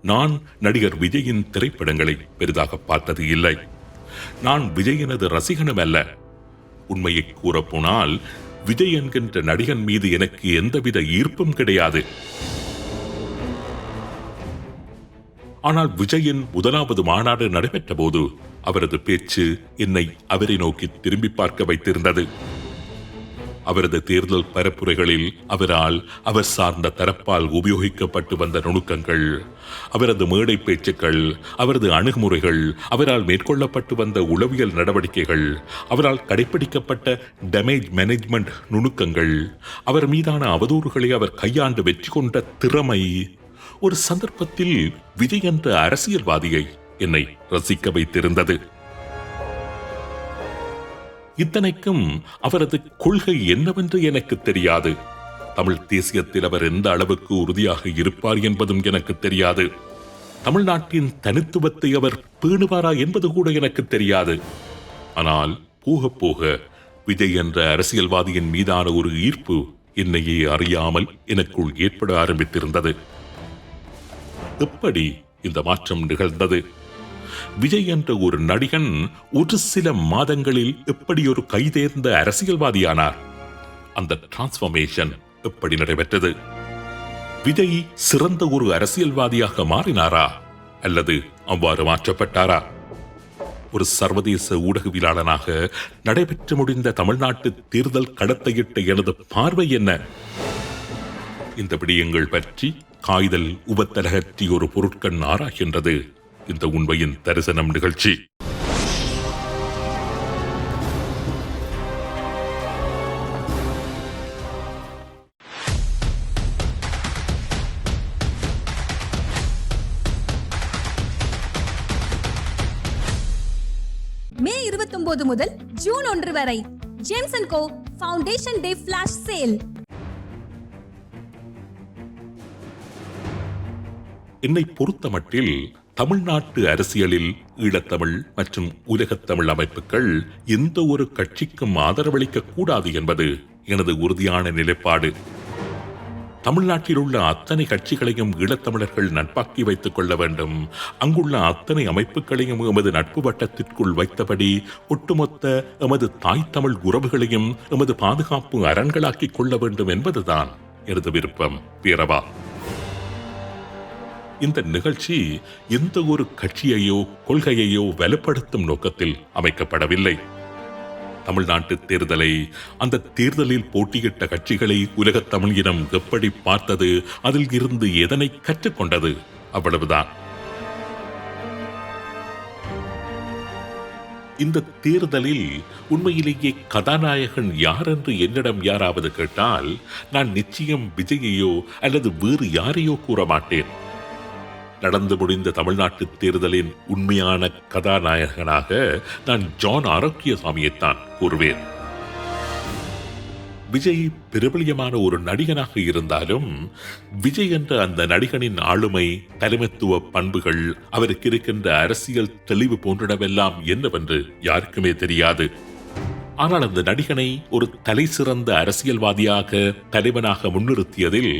நான் நடிகர் விஜயின் திரைப்படங்களை பெரிதாக பார்த்தது இல்லை. நான் விஜயனது ரசிகனும் அல்ல. உண்மையை கூறப்போனால் விஜய் என்கின்ற நடிகன் மீது எனக்கு எந்தவித ஈர்ப்பும் கிடையாது. ஆனால் விஜயின் முதலாவது மாநாடு நடைபெற்ற போது அவரது பேச்சு என்னை அவரை நோக்கி திரும்பி பார்க்க வைத்திருந்தது. அவரது தேர்தல் பரப்புரைகளில் அவர் சார்ந்த தரப்பால் உபயோகிக்கப்பட்டு வந்த நுணுக்கங்கள், அவரது மேடை பேச்சுக்கள், அவரது அணுகுமுறைகள், அவரால் மேற்கொள்ளப்பட்டு வந்த உளவியல் நடவடிக்கைகள், அவரால் கடைபிடிக்கப்பட்ட டேமேஜ் மேனேஜ்மெண்ட் நுணுக்கங்கள், அவர் மீதான அவதூறுகளை அவர் கையாண்டு வெற்றி கொண்ட திறமை, ஒரு சந்தர்ப்பத்தில் விஜய் என்ற அரசியல்வாதியை என்னை ரசிக்க வைத்திருந்தது. இத்தனைக்கும் அவரது கொள்கை என்னவென்று எனக்கு தெரியாது. தமிழ் தேசியத்தில் அவர் எந்த அளவுக்கு உறுதியாக இருப்பார் என்பதும் எனக்கு தெரியாது. தமிழ்நாட்டின் தனித்துவத்தை அவர் பேணுவாரா என்பது கூட எனக்கு தெரியாது. ஆனால் போக போக விஜய் என்ற அரசியல்வாதியின் மீதான ஒரு ஈர்ப்பு என்னையே அறியாமல் எனக்குள் ஏற்பட ஆரம்பித்திருந்தது. எப்படி இந்த மாற்றம் நிகழ்ந்தது? விஜய் என்ற ஒரு நடிகன் ஒரு சில மாதங்களில் எப்படி ஒரு கைதேர்ந்த அரசியல்வாதியானார்? அந்த டிரான்ஸ்ஃபர்மேஷன் எப்படி நடைபெற்றது? விஜய் சிறந்த ஒரு அரசியல்வாதியாக மாறினாரா அல்லது அவ்வாறு மாற்றப்பட்டாரா? ஒரு சர்வதேச ஊடகவியலாளனாக நடைபெற்று முடிந்த தமிழ்நாட்டு தேர்தல் கடத்தையிட்ட எனது பார்வை என்ன? இந்த விடயங்கள் பற்றி காய்தல் உபத்தலகற்றி ஒரு பொருட்கண் ஆராய்கின்றது இந்த உண்மையின் தரிசனம் நிகழ்ச்சி. மே 29 முதல் ஜூன் 1 வரை ஜேம்ஸ் & கோ ஃபவுண்டேஷன் டே ஃபிளாஷ் சேல். என்னை பொறுத்தமட்டில் தமிழ்நாட்டு அரசியலில் ஈழத்தமிழ் மற்றும் உலகத்தமிழ் அமைப்புகள் எந்த ஒரு கட்சிக்கும் ஆதரவளிக்க கூடாது என்பது எனது உறுதியான நிலைப்பாடு. தமிழ்நாட்டில் உள்ள அத்தனை கட்சிகளையும் ஈழத்தமிழர்கள் நட்பாக்கி வைத்துக் கொள்ள வேண்டும். அங்குள்ள அத்தனை அமைப்புகளையும் எமது நட்பு வட்டத்திற்குள் வைத்தபடி ஒட்டுமொத்த எமது தாய் தமிழ் உறவுகளையும் எமது பாதுகாப்பு அரண்களாக்கிக் கொள்ள வேண்டும் என்பதுதான் எனது விருப்பம். பேரவா, இந்த நிகழ்ச்சி எந்த ஒரு கட்சியையோ கொள்கையையோ வலுப்படுத்தும் நோக்கத்தில் அமைக்கப்படவில்லை. தமிழ்நாட்டு தேர்தலை, அந்த தேர்தலில் போட்டியிட்ட கட்சிகளை உலகத் தமிழ் இனம் எப்படி பார்த்தது, அதில் இருந்து எதனை கற்றுக்கொண்டது, அவ்வளவுதான். இந்த தேர்தலில் உண்மையிலேயே கதாநாயகன் யார் என்று என்னிடம் யாராவது கேட்டால் நான் நிச்சயம் விஜயையோ அல்லது வேறு யாரையோ கூற மாட்டேன். நடந்து முடிந்த தமிழ்நாட்டு தேர்தலின் உண்மையான கதாநாயகனாக நான் ஜான் ஆரோக்கியசாமியைத்தான் கூறுவேன். விஜய் பிரபலியமான ஒரு நடிகனாக இருந்தாலும் விஜய் என்ற அந்த நடிகனின் ஆளுமை, தலைமைத்துவ பண்புகள், அவருக்கு இருக்கின்ற அரசியல் தெளிவு போன்றனவெல்லாம் என்னவென்று யாருக்குமே தெரியாது. ஆனால் அந்த நடிகனை ஒரு தலை சிறந்த அரசியல்வாதியாக, தலைவனாக முன்னிறுத்தியதில்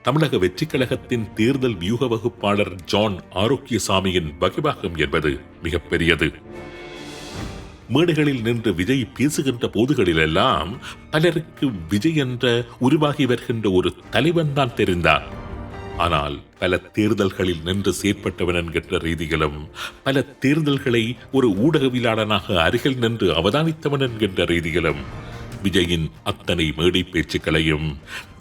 தமிழக வெற்றிக் கழகத்தின் தேர்தல் வியூக வகுப்பாளர் ஜான் ஆரோக்கியசாமியின் வகிபாகம் என்பது மிகப்பெரியது. மேடைகளில் நின்று விஜய் பேசுகின்ற போதுகளிலெல்லாம் பலருக்கு விஜய் என்ற உருவாகி வருகின்ற ஒரு தலைவன் தான் தெரிந்தார். ஆனால் பல தேர்தல்களில் நின்று செயற்பட்டவன் என்கின்ற ரீதியிலும், பல தேர்தல்களை ஒரு ஊடகவியலாளனாக அருகில் நின்று அவதானித்தவன் என்கின்ற ரீதியிலும் விஜயின் அத்தனை மேடை பேச்சுக்களையும்,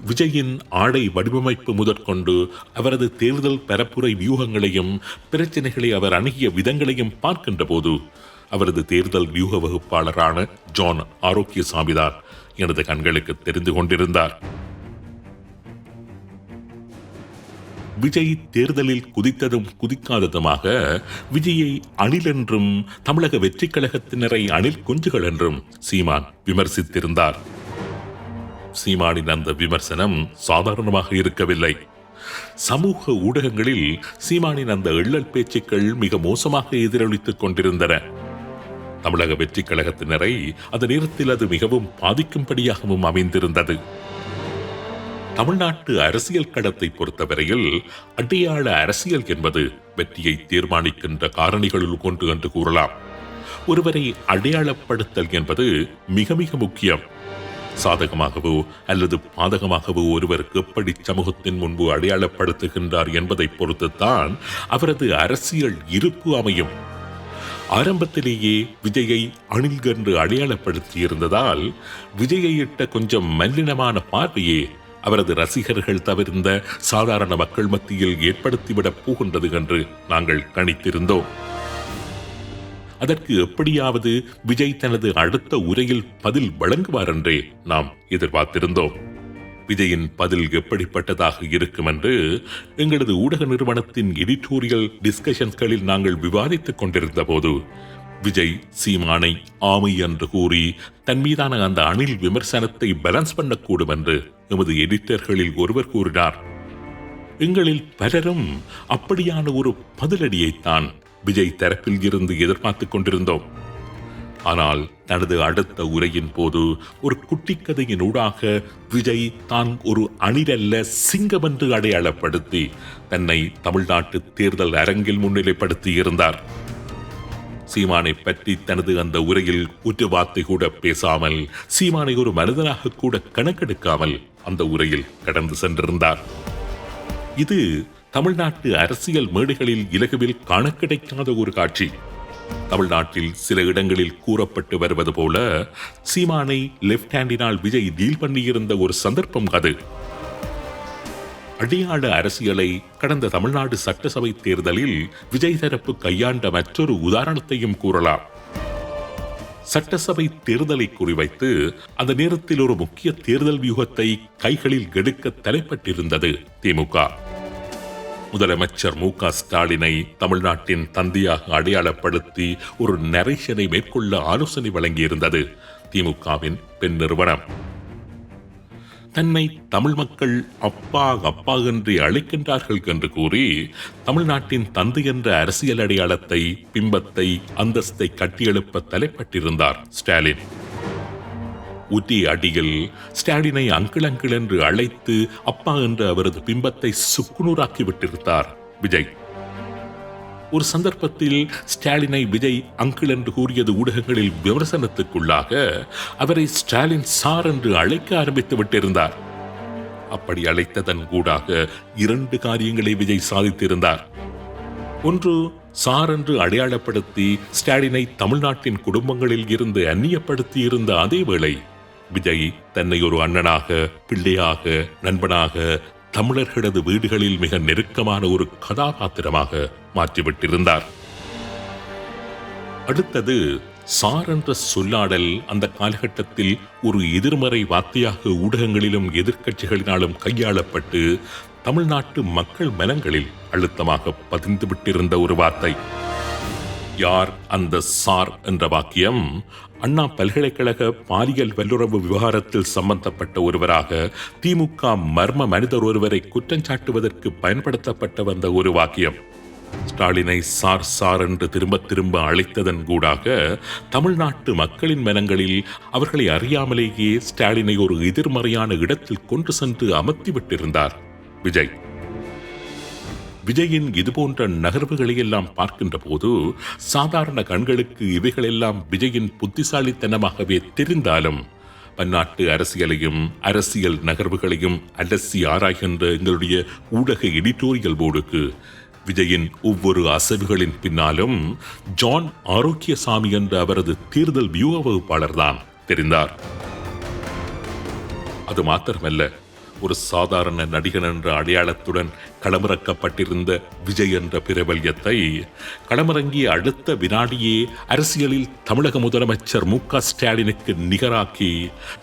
விஜயின் ஆடை வடிவமைப்பு முதற்கொண்டு அவரது தேர்தல் பரப்புரை வியூகங்களையும், பிரச்சனைகளை அவர் அணுகிய விதங்களையும் பார்க்கின்ற போது அவரது தேர்தல் வியூக வகுப்பாளரான ஜான் ஆரோக்கியசாமிதான் எனது கண்களுக்கு தெரிந்து கொண்டிருந்தார். விஜய் தேர்தலில் குதித்ததும் குதிக்காததுமாக விஜயை அணில் என்றும் தமிழக வெற்றிக் கழகத்தினரை அணில் குஞ்சுகள் என்றும் சீமான் விமர்சித்திருந்தார். சீமானின் அந்த விமர்சனம் சாதாரணமாக இருக்கவில்லை. சமூக ஊடகங்களில் சீமானின் அந்த எள்ளல் பேச்சுக்கள் மிக மோசமாக எதிரொலித்துக் கொண்டிருந்தன. தமிழக வெற்றிக் கழகத்தினரை அந்த நேரத்தில் அது மிகவும் பாதிக்கும்படியாகவும் அமைந்திருந்தது. தமிழ்நாட்டு அரசியல் களத்தை பொறுத்தவரையில் அடையாள அரசியல் என்பது வெற்றியை தீர்மானிக்கின்ற காரணிகளுள் ஒன்று என்று கூறலாம். ஒருவரை அடையாளப்படுத்தல் என்பது மிக மிக முக்கியம். சாதகமாகவோ அல்லது பாதகமாகவோ ஒருவருக்கு எப்படி சமூகத்தின் முன்பு அடையாளப்படுத்துகின்றார் என்பதை பொறுத்துத்தான் அவரது அரசியல் இருப்பு அமையும். ஆரம்பத்திலேயே விஜயை அணில் என்று அடையாளப்படுத்தியிருந்ததால் விஜயை இட்ட கொஞ்சம் மல்லினமான பார்வையே அவரது ரசிகர்கள் தவிர்ந்த சாதாரண மக்கள் மத்தியில் ஏற்படுத்திவிடப் போகின்றது என்று நாங்கள் கணித்திருந்தோம். அதற்கு எப்படியாவது விஜய் தனது அடுத்த உரையில் பதில் வழங்குவார் என்றே நாம் எதிர்பார்த்திருந்தோம். விஜயின் பதில் எப்படிப்பட்டதாக இருக்கும் என்று எங்களது ஊடக நிறுவனத்தின் எடிட்டோரியல் டிஸ்கஷன்களில் நாங்கள் விவாதித்துக் கொண்டிருந்த போது விஜய் சீமானை ஆமை என்று கூறி தன் மீதான அந்த அணில் விமர்சனத்தை பேலன்ஸ் பண்ணக்கூடும் என்று எமது எடிட்டர்களில் ஒருவர் கூறினார். எங்களில் பலரும் அப்படியான ஒரு பதிலடியைத்தான் விஜய் தரப்பில் இருந்து எதிர்பார்த்துக் கொண்டிருந்தோம். ஆனால் தனது அடுத்த உரையின் போது ஒரு குட்டி கதையின் ஊடாக விஜய் தான் ஒரு அணிலல்ல சிங்கம் என்று அடையாளப்படுத்தி தன்னை தமிழ்நாட்டு தேர்தல் அரங்கில் முன்னிலைப்படுத்தி இருந்தார். சீமானை பற்றி தனது அந்த உரையில் ஒரு வார்த்தை கூட பேசாமல், சீமானை ஒரு மனிதனாக கூட கணக்கெடுக்காமல் அந்த உரையில் கடந்து சென்றிருந்தார். இது தமிழ்நாட்டு அரசியல் மேடைகளில் இலகுவில் காண கிடைக்காத ஒரு காட்சி. தமிழ்நாட்டில் சில இடங்களில் கூறப்பட்டு வருவது போல சீமானை லெப்ட் ஹேண்டினால் விஜய் டீல் பண்ணியிருந்த ஒரு சந்தர்ப்பம் அது. அடையாள அரசியலை கடந்த தமிழ்நாடு சட்டசபை தேர்தலில் விஜய் தரப்பு கையாண்ட மற்றொரு உதாரணத்தையும் கூறலாம். சட்டசபை தேர்தலை குறிவைத்து அந்த நேரத்தில் ஒரு முக்கிய தேர்தல் வியூகத்தை கைகளில் எடுக்க தலைப்பட்டிருந்தது திமுக. முதலமைச்சர் மு.க. ஸ்டாலினை தமிழ்நாட்டின் தந்தையாக அடையாளப்படுத்தி ஒரு நரேஷனை மேற்கொள்ள ஆலோசனை வழங்கியிருந்தது திமுகவின் பெண் நிறுவனம். தன்னை தமிழ் மக்கள் அப்பா அப்பா என்று அழைக்கின்றார்கள் என்று கூறி தமிழ்நாட்டின் தந்தை என்ற அரசியல் அடையாளத்தை, பிம்பத்தை, அந்தஸ்தை கட்டியெழுப்ப தலைப்பட்டிருந்தார் ஸ்டாலின். உத்தி அடியில் ஸ்டாலினை அங்கிள் அங்கிள் என்று அழைத்து அப்பா என்ற அவரது பிம்பத்தை சுக்குநூறாக்கி விட்டிருந்தார் விஜய். ஒரு சந்தர்ப்பத்தில் ஸ்டாலினை விஜய் அங்கிள் என்று கூறியது ஊடகங்களில் விமர்சனத்துக்குள்ளாக அவரை ஸ்டாலின் சார் என்று அழைக்க ஆரம்பித்து விட்டிருந்தார். அப்படி அழைத்ததன் கூடாக 2 காரியங்களை விஜய் சாதித்திருந்தார். ஒன்று, சார் என்று அடையாளப்படுத்தி ஸ்டாலினை தமிழ்நாட்டின் குடும்பங்களில் இருந்து அந்நியப்படுத்தி இருந்த அதே வேளை விஜய் தன்னை ஒரு அண்ணனாக, பிள்ளையாக, நண்பனாக, தமிழர்களது வீடுகளில் மிக நெருக்கமான ஒரு கதாபாத்திரமாக மாற்றிவிட்டிருந்தார். அடுத்தது, சார் என்ற சொல்லாடல் அந்த காலகட்டத்தில் ஒரு எதிர்மறை வார்த்தையாக ஊடகங்களிலும் எதிர்க்கட்சிகளினாலும் கையாளப்பட்டு தமிழ்நாட்டு மக்கள் மனங்களில் அழுத்தமாக பதிந்துவிட்டிருந்த ஒரு வார்த்தை. யார் அந்த சார் என்ற வாக்கியம் அண்ணா பல்கலைக்கழக பாலியல் வல்லுறவு விவகாரத்தில் சம்பந்தப்பட்ட ஒருவராக திமுக மர்ம மனிதர் ஒருவரை குற்றஞ்சாட்டுவதற்கு பயன்படுத்தப்பட்ட வந்த ஒரு வாக்கியம். ஸ்டாலினை சார் சார் என்று திரும்ப திரும்ப அழைத்ததன் கூடாக தமிழ்நாட்டு மக்களின் மனங்களில் அவர்களை அறியாமலேயே ஸ்டாலினை ஒரு எதிர்மறையான இடத்தில் கொண்டு சென்று அமர்த்திவிட்டிருந்தார் விஜய். விஜயின் இதுபோன்ற நகர்வுகளை எல்லாம் பார்க்கின்ற போது சாதாரண கண்களுக்கு இவைகளெல்லாம் விஜயின் புத்திசாலித்தனமாகவே தெரிந்தாலும் பன்னாட்டு அரசியலையும் அரசியல் நகர்வுகளையும் அலசி ஆராய்கின்ற எங்களுடைய ஊடக எடிட்டோரியல் போர்டுக்கு விஜயின் ஒவ்வொரு அசைவுகளின் பின்னாலும் ஜான் ஆரோக்கியசாமி என்ற அவரது தேர்தல் வியூக வகுப்பாளர்தான் தெரிந்தார். அது மாத்திரமல்ல, ஒரு சாதாரண நடிகன் என்ற அடையாளத்துடன் களமிறக்கப்பட்டிருந்த விஜய் என்ற பிரபல்யத்தை களமிறங்கிய அடுத்த வினாடியே அரசியலில் தமிழக முதலமைச்சர் மு.க. ஸ்டாலினுக்கு நிகராக்கி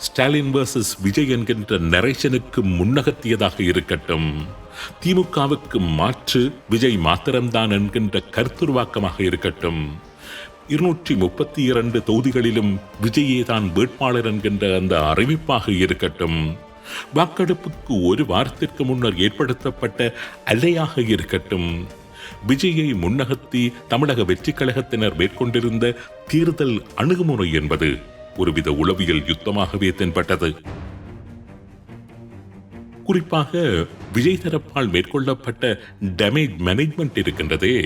ஸ்டாலின் வர்சஸ் விஜய் என்கின்ற நரேஷனுக்கு முன்னகர்த்தியதாக இருக்கட்டும், திமுகவுக்கு மாற்று விஜய் மாத்திரம்தான் என்கின்ற கருத்துருவாக்கமாக இருக்கட்டும், 232 தொகுதிகளிலும் விஜயே தான் வேட்பாளர் என்கின்ற அந்த அறிவிப்பாக இருக்கட்டும், வாக்கெடுப்புக்கு ஒரு வாரத்திற்கு முன்னர் ஏற்படுத்தப்பட்ட அலையாக இருக்கட்டும், விஜயை முன்னகர்த்தி தமிழக வெற்றிக் கழகத்தினர் மேற்கொண்டிருந்த தேர்தல் அணுகுமுறை என்பது ஒருவித உளவியல் யுத்தமாகவே தென்பட்டது. குறிப்பாக விஜய் தரப்பால் மேற்கொள்ளப்பட்ட டேமேஜ் மேனேஜ்மெண்ட் இருக்கின்றதே,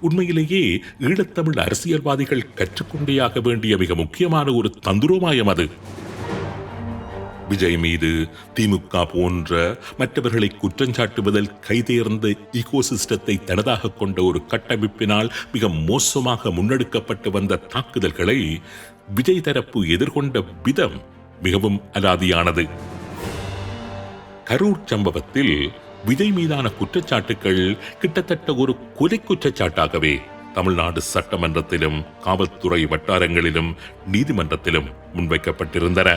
உண்மையிலேயே ஈழத்தமிழ் அரசியல்வாதிகள் கற்றுக்கொண்டேயாக வேண்டிய மிக முக்கியமான ஒரு தந்திரோமாயம் அது. விஜய் மீது திமுக போன்ற மற்றவர்களை குற்றஞ்சாட்டுவதில் கைதேர்ந்த ஈகோசிஸ்டத்தை தனதாக கொண்ட ஒரு கட்டமைப்பினால் மிக மோசமாக முன்னெடுக்கப்பட்டு வந்த தாக்குதல்களை விஜய் தரப்பு எதிர்கொண்ட விதம் மிகவும் அலாதியானது. கரூர் சம்பவத்தில் விஜய் மீதான குற்றச்சாட்டுகள் கிட்டத்தட்ட ஒரு கொலை குற்றச்சாட்டாகவே தமிழ்நாடு சட்டமன்றத்திலும் காவல்துறை வட்டாரங்களிலும் நீதிமன்றத்திலும் முன்வைக்கப்பட்டிருந்தன.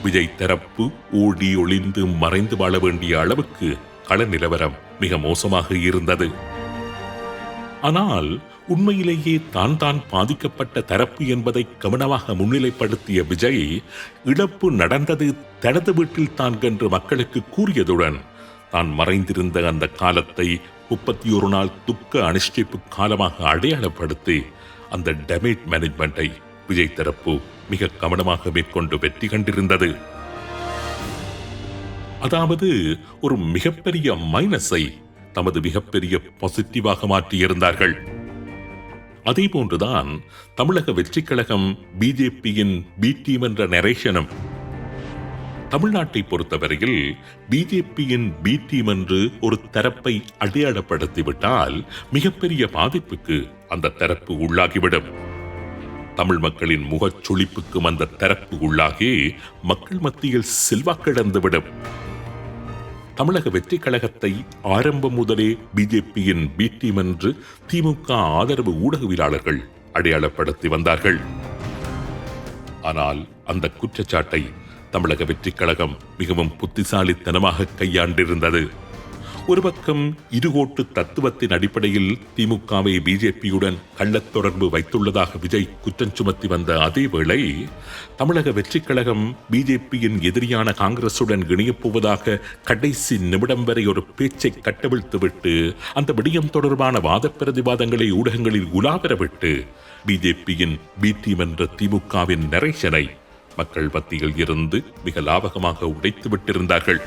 விஜய் தரப்பு ஓடி ஒளிந்து மறைந்து வாழ வேண்டிய அளவுக்கு கள நிலவரம் மிக மோசமாக இருந்தது. ஆனால் உண்மையிலேயே தான் பாதிக்கப்பட்ட தரப்பு என்பதை கவனமாக முன்னிலைப்படுத்திய விஜய் இழப்பு நடந்தது தனது வீட்டில் தான் என்று மக்களுக்கு கூறியதுடன் தான் மறைந்திருந்த அந்த காலத்தை 31 நாள் துக்க அனுஷ்டிப்பு காலமாக அடையாளப்படுத்தி அந்த டேமேஜ் மேனேஜ்மெண்டை விஜய் தரப்பு மிக கவனமாக மேற்கொண்டு வெற்றி கண்டிருந்தது. அதாவது ஒரு மிகப்பெரிய மைனஸை தமது மிகப்பெரிய பாசிட்டிவாக மாற்றியிருந்தார்கள். அதே போன்றுதான் தமிழக வெற்றிக் கழகம் பிஜேபியின் பி டீம் என்ற நரேஷனும். தமிழ்நாட்டை பொறுத்தவரையில் பிஜேபியின் பி டீம் என்று ஒரு தரப்பை அடையாளப்படுத்திவிட்டால் மிகப்பெரிய பாதிப்புக்கு அந்த தரப்பு உள்ளாகிவிடும். தமிழ் மக்களின் முகச்சுளிப்புக்கும் அந்த தரப்பு உள்ளாகி மக்கள் மத்தியில் செல்வாக்கிழந்துவிடும். தமிழக வெற்றி கழகத்தை ஆரம்பம் முதலே பிஜேபியின் பி டீம் என்று திமுக ஆதரவு ஊடகவியலாளர்கள் அடையாளப்படுத்தி வந்தார்கள். ஆனால் அந்த குற்றச்சாட்டை தமிழக வெற்றி கழகம் மிகவும் புத்திசாலித்தனமாக கையாண்டிருந்தது. ஒரு பக்கம் இருகோட்டு தத்துவத்தின் அடிப்படையில் திமுகவை பிஜேபியுடன் கள்ளத் தொடர்பு வைத்துள்ளதாக விஜய் குற்றம் சுமத்தி வந்த அதே வேளை தமிழக வெற்றிக் கழகம் பிஜேபியின் எதிரியான காங்கிரசுடன் இணையப் போவதாக கடைசி நிமிடம் வரை ஒரு பேச்சை கட்டவிழ்த்துவிட்டு அந்த விடயம் தொடர்பான வாத பிரதிவாதங்களை ஊடகங்களில் உலாவரவிட்டு பிஜேபியின் பி டீம் என்ற திமுகவின் நரேஷனை மக்கள் மத்தியில் இருந்து மிக லாபகமாக உடைத்து விட்டிருந்தார்கள்.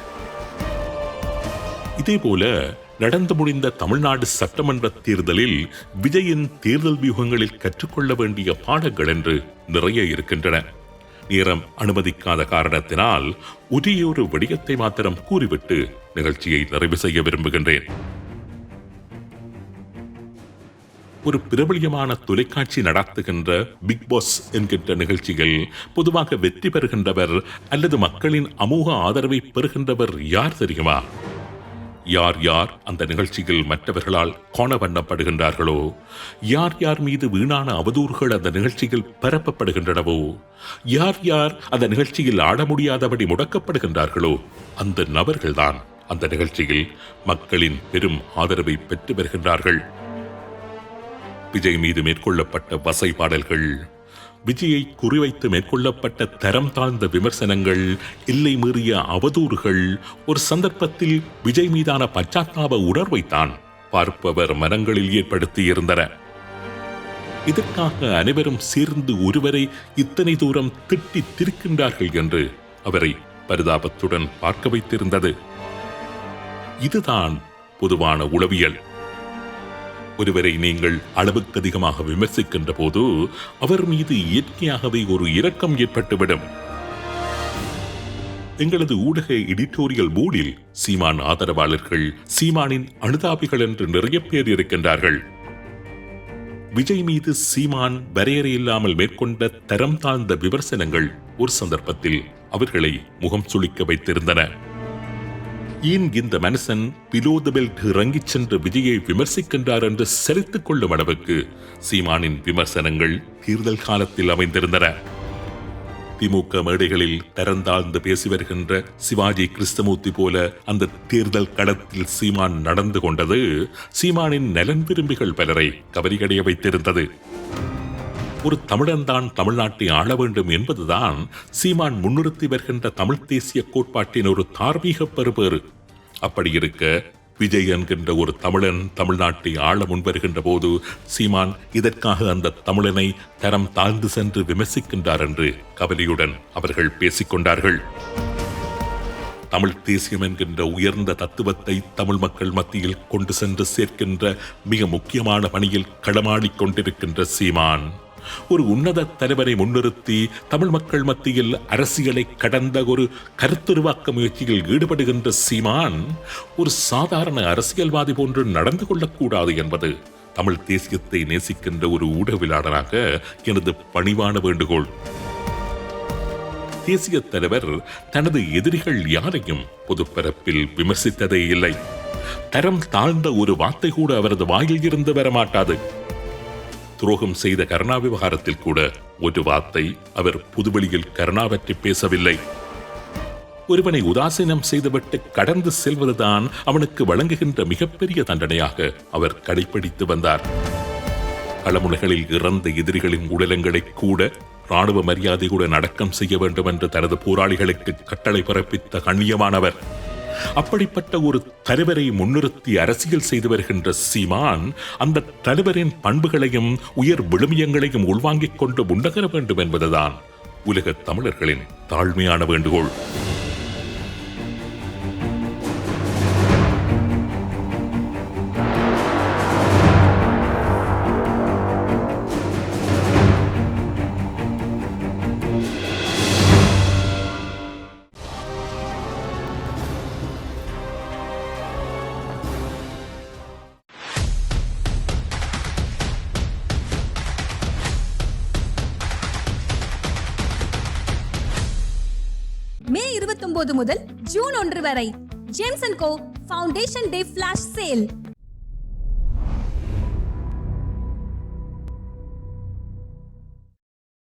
இதேபோல நடந்து முடிந்த தமிழ்நாடு சட்டமன்ற தேர்தலில் விஜயின் தேர்தல் வியூகங்களில் கற்றுக்கொள்ள வேண்டிய பாடங்கள் என்று நிறைய இருக்கின்றன. நேரம் அனுமதிக்காத காரணத்தினால் ஒரே ஒரு விடயத்தை மாத்திரம் கூறிவிட்டு நிகழ்ச்சியை நிறைவு செய்ய விரும்புகின்றேன். ஒரு பிரபலியமான தொலைக்காட்சி நடத்துகின்ற பிக் பாஸ் என்கின்ற நிகழ்ச்சிகள் பொதுவாக வெற்றி பெறுகின்றவர் அல்லது மக்களின் அமோக ஆதரவை பெறுகின்றவர் யார் தெரியுமா? யார் யார் அந்த நிகழ்ச்சியில் மற்றவர்களால் காண பண்ணப்படுகின்றார்களோ, யார் யார் மீது வீணான அவதூறுகள் அந்த நிகழ்ச்சியில் பரப்பப்படுகின்றனவோ, யார் யார் அந்த நிகழ்ச்சியில் ஆட முடியாதபடி முடக்கப்படுகின்றார்களோ, அந்த நபர்கள்தான் அந்த நிகழ்ச்சியில் மக்களின் பெரும் ஆதரவை பெற்று வருகின்றார்கள். விஜய் மீது மேற்கொள்ளப்பட்ட வசை பாடல்கள், விஜயை குறிவைத்து மேற்கொள்ளப்பட்ட தரம் தாழ்ந்த விமர்சனங்கள், எல்லை மீறிய அவதூறுகள் ஒரு சந்தர்ப்பத்தில் விஜய் மீதான பச்சாத்தாப உணர்வைத்தான் பார்ப்பவர் மனங்களில் ஏற்படுத்தியிருந்தன. இதற்காக அனைவரும் சேர்ந்து ஒருவரை இத்தனை தூரம் திட்டி திருக்கின்றார்கள் என்று அவரை பரிதாபத்துடன் பார்க்க வைத்திருந்தது. இதுதான் பொதுவான உளவியல். ஒருவரை நீங்கள் அளவுக்கு அதிகமாக விமர்சிக்கின்ற போது அவர் மீது இயற்கையாகவே ஒரு இரக்கம் ஏற்பட்டுவிடும். எங்களது ஊடக எடிட்டோரியல் போர்டில் சீமான் ஆதரவாளர்கள், சீமானின் அனுதாபிகள் என்று நிறைய பேர் இருக்கின்றார்கள். விஜய் மீது சீமான் வரையறையில்லாமல் மேற்கொண்ட தரம் தாழ்ந்த விமர்சனங்கள் ஒரு சந்தர்ப்பத்தில் அவர்களை முகம் சுளிக்க வைத்திருந்தன. ஏன் இந்த மனுஷன் பிலோ தி பெல்ட் இறங்கிச் சென்று விஜயை விமர்சிக்கின்றார் என்று செலுத்திக் கொள்ளும் அளவுக்கு சீமானின் விமர்சனங்கள் தேர்தல் காலத்தில் அமைந்திருந்தன. திமுக மேடைகளில் தரந்தாழ்ந்து பேசி வருகின்ற சிவாஜி கிருஷ்ணமூர்த்தி போல அந்த தேர்தல் களத்தில் சீமான் நடந்து கொண்டது சீமானின் நலன் விரும்பிகள் பலரை கவரிகடைய வைத்திருந்தது. ஒரு தமிழன்தான் தமிழ்நாட்டை ஆள வேண்டும் என்பதுதான் சீமான் முன்னிறுத்தி வருகின்ற தமிழ் தேசிய கோட்பாட்டின் ஒரு தார்மீக பெறுபேறு. அப்படி இருக்க விஜய் என்கின்ற ஒரு தமிழன் தமிழ்நாட்டை ஆள முன்வருகின்ற போது சீமான் இதற்காக அந்த தமிழனை தரம் தாழ்ந்து சென்று விமர்சிக்கின்றார் என்று கவலையுடன் அவர்கள் பேசிக்கொண்டார்கள். தமிழ் தேசியம் என்கின்ற உயர்ந்த தத்துவத்தை தமிழ் மக்கள் மத்தியில் கொண்டு சென்று சேர்க்கின்ற மிக முக்கியமான பணியில் களமாடிக் கொண்டிருக்கின்ற சீமான் ஒரு உன்னத தலைவரை முன்னிறுத்தி தமிழ் மக்கள் மத்தியில் அரசியலை கடந்த ஒரு கருத்துருவாக்க முயற்சியில் ஈடுபடுகின்ற சீமான் ஒரு சாதாரண அரசியல்வாதி போன்று நடந்து கொள்ளக்கூடாது என்பது தமிழ் தேசியத்தை நேசிக்கின்ற ஒரு ஊடகவியலாளராக எனது பணிவான வேண்டுகோள். தேசிய தலைவர் தனது எதிரிகள் யாரையும் பொதுப்பரப்பில் விமர்சித்ததே இல்லை. தரம் தாழ்ந்த ஒரு வார்த்தை கூட அவரது வாயில் இருந்து வரமாட்டாது. துரோகம் செய்த கருணா விவகாரத்தில் கூட ஒரு வார்த்தை அவர் பொதுவெளியில் கருணா பற்றி பேசவில்லை. ஒருவனை உதாசீனம் செய்துவிட்டு கடந்து செல்வதுதான் அவனுக்கு வழங்குகின்ற மிகப்பெரிய தண்டனையாக அவர் கடைபிடித்து வந்தார். களமுனைகளில் இறந்த எதிரிகளின் உடலங்களை கூட ராணுவ மரியாதையுடன் அடக்கம் செய்ய வேண்டும் என்று தனது போராளிகளுக்கு கட்டளை பிறப்பித்த கண்ணியமானவர். அப்படிப்பட்ட ஒரு தலைவரை முன்னிறுத்தி அரசியல் செய்து வருகின்ற சீமான் அந்த தலைவரின் பண்புகளையும் உயர் விழுமியங்களையும் உள்வாங்கிக் கொண்டு முன்னகர வேண்டும் என்பதுதான் உலக தமிழர்களின் தாழ்மையான வேண்டுகோள். மே 29 முதல் ஜூன் 1 வரை James and co foundation day flash sale.